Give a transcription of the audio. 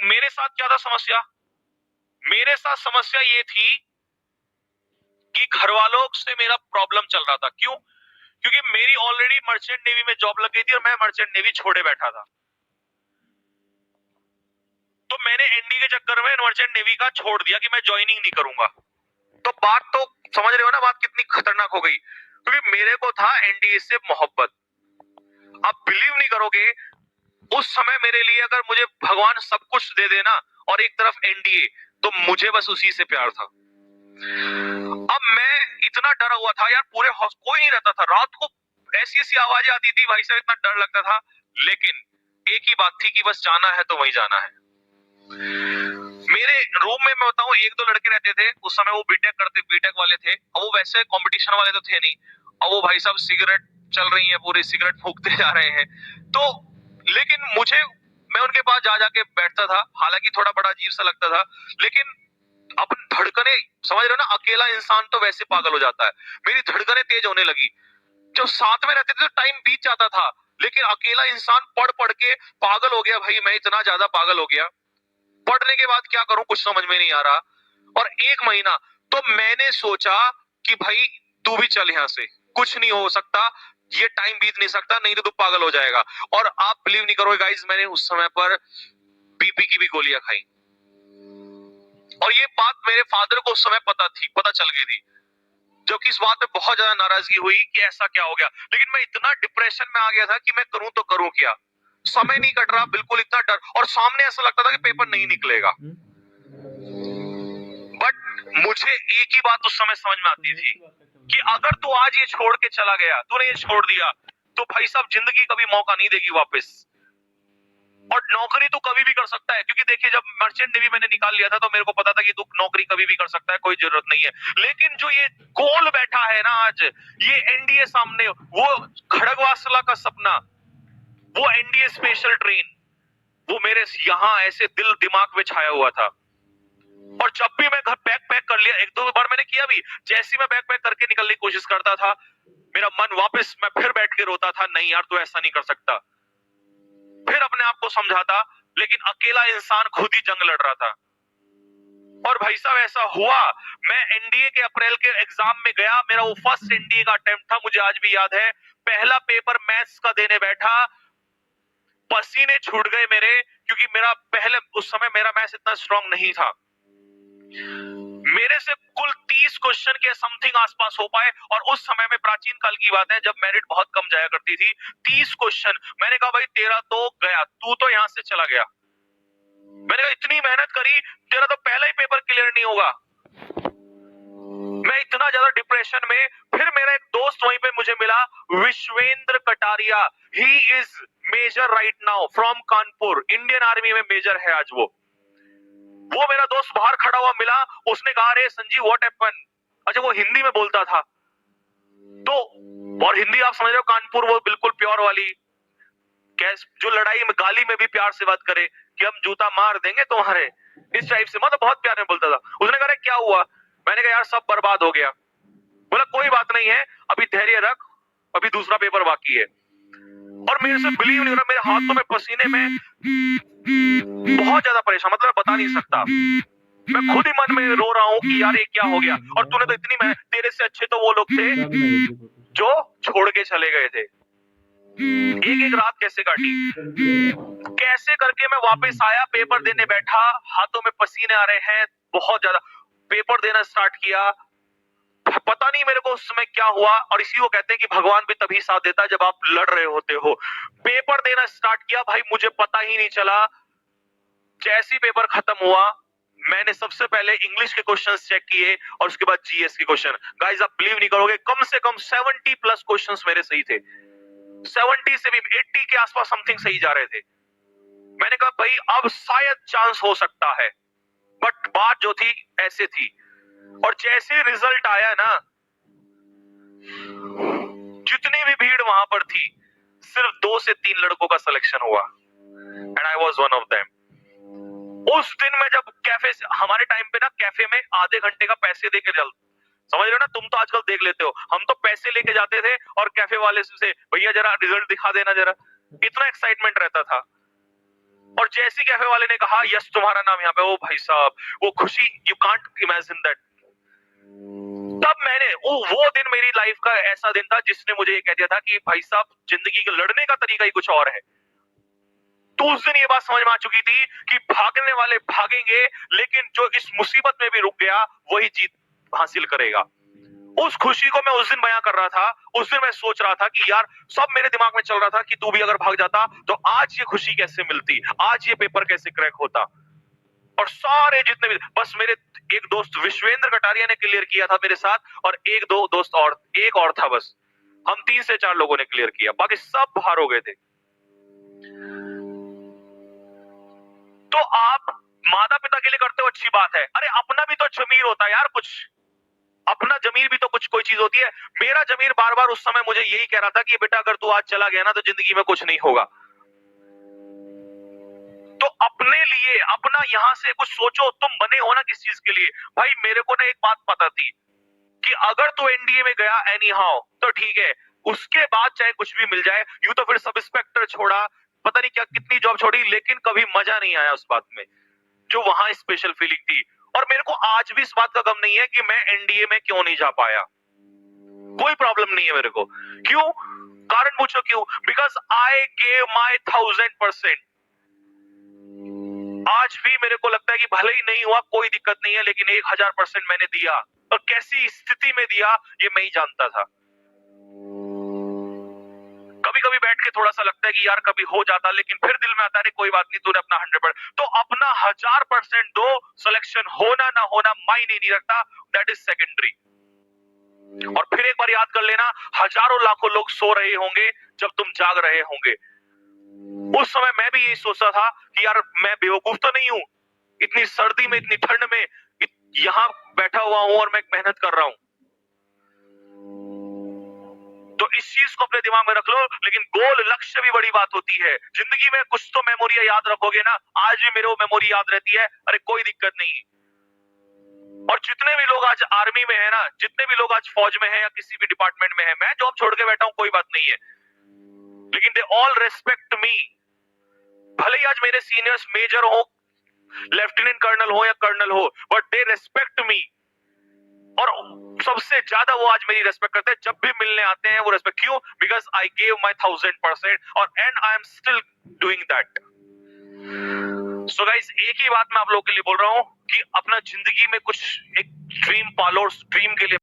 मेरे साथ क्या था समस्या? मेरे साथ समस्या ये थी कि घर वालों से मेरा प्रॉब्लम चल रहा था। क्यों? क्योंकि मेरी ऑलरेडी मर्चेंट नेवी में जॉब लग गई थी और मैं मर्चेंट नेवी छोड़े बैठा था। तो मैंने एनडी के चक्कर में मर्चेंट नेवी का छोड़ दिया कि मैं ज्वाइनिंग नहीं करूंगा। तो बात तो समझ रहे हो ना, बात कितनी खतरनाक हो गई। क्योंकि मेरे को था एनडीए से मोहब्बत। आप बिलीव नहीं करोगे, उस समय मेरे लिए अगर मुझे भगवान सब कुछ दे देना और एक तरफ एनडीए, तो मुझे बस उसी से प्यार था। अब मैं इतना डरा हुआ था यार, पूरे कोई नहीं रहता था। रात को ऐसी ऐसी आवाजें आती थी भाई साहब, इतना डर लगता था। लेकिन एक ही बात थी कि बस जाना है तो वहीं जाना है। मेरे रूम में मैं बताऊं, एक दो लड़के रहते थे उस समय, वो बीटेक वाले थे, और वो वैसे कंपटीशन वाले तो थे नहीं। और वो भाई साहब सिगरेट चल रही है, पूरी सिगरेट फूकते जा रहे हैं। तो लेकिन मैं उनके पास जा जाके बैठता था, हालांकि थोड़ा बड़ा अजीब सा लगता था, लेकिन अपन धड़कने, समझ रहे हो ना, अकेला इंसान तो वैसे पागल हो जाता है। मेरी धड़कने तेज होने लगी। जब साथ में रहते थे तो टाइम बीत जाता था, लेकिन अकेला इंसान पढ़ पढ़ के पागल हो गया भाई। मैं इतना ज्यादा पागल हो गया, पढ़ने के बाद क्या करूं कुछ समझ में नहीं आ रहा। और 1 महीना तो मैंने सोचा कि भाई तू भी चल यहां से, कुछ नहीं हो सकता, ये टाइम बीत नहीं सकता, नहीं तो तू पागल हो जाएगा। और आप बिलीव नहीं करोगे गाइस, मैंने उस समय पर बीपी की भी गोलियां खाई। और ये बात मेरे फादर को उस समय पता चल गई थी, जो कि इस बात पे बहुत ज्यादा नाराजगी हुई कि ऐसा क्या हो गया। लेकिन मैं इतना डिप्रेशन में आ गया था कि मैं करूं तो करूं क्या, समय नहीं कट रहा, बिल्कुल इतना डर, और सामने ऐसा लगता था कि पेपर नहीं निकलेगा। बट मुझे एक ही बात उस समय समझ में आती थी कि अगर तू आज ये छोड़ के चला गया, तूने ये छोड़ दिया, तो भाई साहब जिंदगी कभी मौका नहीं देगी वापस। और नौकरी तो कभी भी कर सकता है, क्योंकि देखिए जब मर्चेंट नेवी मैंने निकाल लिया था तो मेरे को पता था कि तू नौकरी कभी भी कर सकता है, कोई जरूरत नहीं है। लेकिन जो ये गोल बैठा है ना आज, ये एनडीए सामने, वो खड़गवासला का सपना, वो एनडीए स्पेशल ट्रेन, वो मेरे यहाँ ऐसे दिल दिमाग में छाया हुआ था। और जब भी मैं घर बैग पैक कर लिया, 1-2 बार मैंने किया भी, जैसे मैं बैग पैक करके निकलने की कोशिश करता था, मेरा मन वापस, मैं फिर बैठ के रोता था, नहीं यार तू ऐसा नहीं कर सकता। फिर अपने आप को समझाता, लेकिन अकेला इंसान खुद ही जंग लड़ रहा था। और भाई साहब ऐसा हुआ, मैं एनडीए के अप्रैल के एग्जाम में गया, मेरा वो फर्स्ट एनडीए का अटेम्प्ट था, मुझे आज भी याद है। पहला पेपर मैथ्स का देने बैठा, पसीने छूट गए मेरे, क्योंकि मेरा पहले उस समय मेरा मैथ्स इतना स्ट्रांग नहीं था। मेरे से कुल 30 क्वेश्चन के समथिंग आसपास हो पाए, और उस समय में प्राचीन काल की बात है जब मेरिट बहुत कम जाया करती थी। 30 क्वेश्चन, मैंने कहा भाई तेरा तो गया, तू तो यहां से चला गया। मैंने कहा इतनी मेहनत करी, तेरा तो पहला ही पेपर क्लियर नहीं होगा। मैं इतना ज्यादा डिप्रेशन में, फिर मेरा एक दोस्त वहीं पे मुझे मिला, Vishvendra Kataria. He is major right now from Kanpur, Indian army में मेजर है आज वो मेरा दोस्त बाहर खड़ा हुआ मिला, उसने कहा अरे संजीव व्हाट हैपन। अच्छा वो हिंदी में बोलता था, तो और हिंदी आप समझ रहे हो, कानपुर वो बिल्कुल प्योर वाली, कैस जो लड़ाई में गाली में भी प्यार से बात करे कि हम जूता मार देंगे तुम्हारे, इस टाइप से, मतलब बहुत प्यार में बोलता था। उसने कहा क्या हुआ, मैंने कहा यार सब बर्बाद हो गया। बोला कोई बात नहीं है, अभी धैर्य रख, अभी दूसरा पेपर बाकी है। और मेरे से बिलीव नहीं हो रहा, मेरे हाथों में पसीने में, बहुत ज्यादा परेशान, मतलब मैं बता नहीं सकता। मैं खुद ही मन में रो रहा हूँ कि यार ये क्या हो गया, और तूने तो इतनी मेहनत, तेरे से अच्छे तो वो लोग थे जो छोड़ के चले गए थे। एक एक रात कैसे काटी, कैसे करके मैं वापस आया, पेपर देने बैठा, हाथों में पसीने आ रहे हैं बहुत ज्यादा, पेपर देना स्टार्ट किया। पता नहीं मेरे को उस समय क्या हुआ, और इसी को कहते हैं कि भगवान भी तभी साथ देता है जब आप लड़ रहे होते हो। पेपर देना स्टार्ट किया भाई, मुझे पता ही नहीं चला। जैसे ही पेपर खत्म हुआ, मैंने सबसे पहले इंग्लिश के क्वेश्चंस चेक किए और उसके बाद जीएस के क्वेश्चन। गाइस आप बिलीव नहीं करोगे, कम से कम 70 प्लस क्वेश्चंस मेरे सही थे, 70 से भी 80 के आसपास समथिंग सही जा रहे थे। मैंने कहा भाई अब शायद चांस हो सकता है, बट बात जो थी ऐसे थी। और जैसे रिजल्ट आया ना, जितनी भी भीड़ वहां पर थी, सिर्फ 2 से 3 लड़कों का सिलेक्शन हुआ, and I was one of them. उस दिन मैं जब कैफे से, हमारे टाइम पे ना कैफे में आधे घंटे का पैसे देके चल, समझ रहे हो ना, तुम तो आजकल देख लेते हो, हम तो पैसे लेके जाते थे और कैफे वाले से भैया जरा रिजल्ट दिखा देना जरा, इतना एक्साइटमेंट रहता था। और जैसे कैफे वाले ने कहा यस तुम्हारा नाम यहाँ पे, ओ भाई साहब वो खुशी, यू कांट इमेजिन दैट। तब मैंने वो दिन मेरी लाइफ का ऐसा दिन था जिसने मुझे ये कह दिया था कि भाई साहब जिंदगी के लड़ने का तरीका ही कुछ और है। तो उस दिन ये बात समझ में आ चुकी थी कि भागने वाले भागेंगे, लेकिन जो इस मुसीबत में भी रुक गया वही जीत हासिल करेगा। उस खुशी को मैं उस दिन बयां कर रहा था। उस दिन मैं सोच रहा था कि यार सब मेरे दिमाग में चल रहा था कि तू भी अगर भाग जाता तो आज ये खुशी कैसे मिलती, आज ये पेपर कैसे क्रैक होता। और सारे जितने भी, बस मेरे एक दोस्त विश्वेंद्र कटारिया ने क्लियर किया था मेरे साथ, और एक दो दोस्त और, एक और था बस। हम 3 से 4 लोगों ने क्लियर किया, बाकी सब बाहर हो गए थे। तो आप माता पिता के लिए करते हो अच्छी बात है, अरे अपना भी तो जमीर होता है यार, कुछ अपना जमीर भी तो कुछ कोई चीज होती है। मेरा जमीर बार बार उस समय मुझे यही कह रहा था कि बेटा अगर तू आज चला गया ना तो जिंदगी में कुछ नहीं होगा। तो अपने लिए अपना यहां से कुछ सोचो, तुम बने हो ना किस चीज के लिए। भाई मेरे को ना एक बात पता थी कि अगर तू एनडीए में गया एनी हाउ तो ठीक है, उसके बाद चाहे कुछ भी मिल जाए। यूं तो फिर सब इंस्पेक्टर छोड़ा, पता नहीं क्या कितनी जॉब छोड़ी, लेकिन कभी मजा नहीं आया उस बात में जो वहां स्पेशल फीलिंग थी। और मेरे को आज भी इस बात का गम नहीं है कि मैं एनडीए में क्यों नहीं जा पाया, कोई प्रॉब्लम नहीं है मेरे को। क्यों? कारण पूछो क्यों? Because I gave my 1000%। आज भी मेरे को लगता है कि भले ही नहीं हुआ कोई दिक्कत नहीं है, लेकिन 1000% मैंने दिया। और कैसी स्थिति में दिया ये मैं ही जानता था। कभी कभी बैठ के थोड़ा सा लगता है कि यार कभी हो जाता, लेकिन फिर दिल में आता है कोई बात नहीं, तूने अपना 100%, तो अपना 1000% दो। सिलेक्शन होना ना होना मायने नहीं रखता, दैट इज सेकेंडरी। और फिर एक बार याद कर लेना, हजारों लाखों लोग सो रहे होंगे जब तुम जाग रहे होंगे। उस समय मैं भी यही सोचता था कि यार मैं बेवकूफ तो नहीं हूं, इतनी सर्दी में इतनी ठंड में यहां बैठा हुआ हूं और मैं मेहनत कर रहा हूं। तो इस चीज को अपने दिमाग में रख लो। लेकिन गोल लक्ष्य भी बड़ी बात होती है जिंदगी में। कुछ तो मेमोरी याद रखोगे ना, आज भी मेरे को मेमोरी याद रहती है, अरे कोई दिक्कत नहीं। और जितने भी लोग आज आर्मी में है ना, जितने भी लोग आज फौज में है या किसी भी डिपार्टमेंट में है, मैं जॉब छोड़ के बैठा हूं कोई बात नहीं है, लेकिन दे ऑल रेस्पेक्ट मी। भले ही आज मेरे सीनियर्स मेजर हो, लेफ्टिनेंट कर्नल हो या कर्नल हो, बट दे रेस्पेक्ट मी। और सबसे ज्यादा वो आज मेरी रेस्पेक्ट करते हैं, जब भी मिलने आते हैं वो रेस्पेक्ट। क्यों? बिकॉज आई गेव माई 1000% और and I am still doing that. So guys, एक ही बात मैं आप लोगों के लिए बोल रहा हूं कि अपना जिंदगी में कुछ एक ड्रीम पालो, ड्रीम के लिए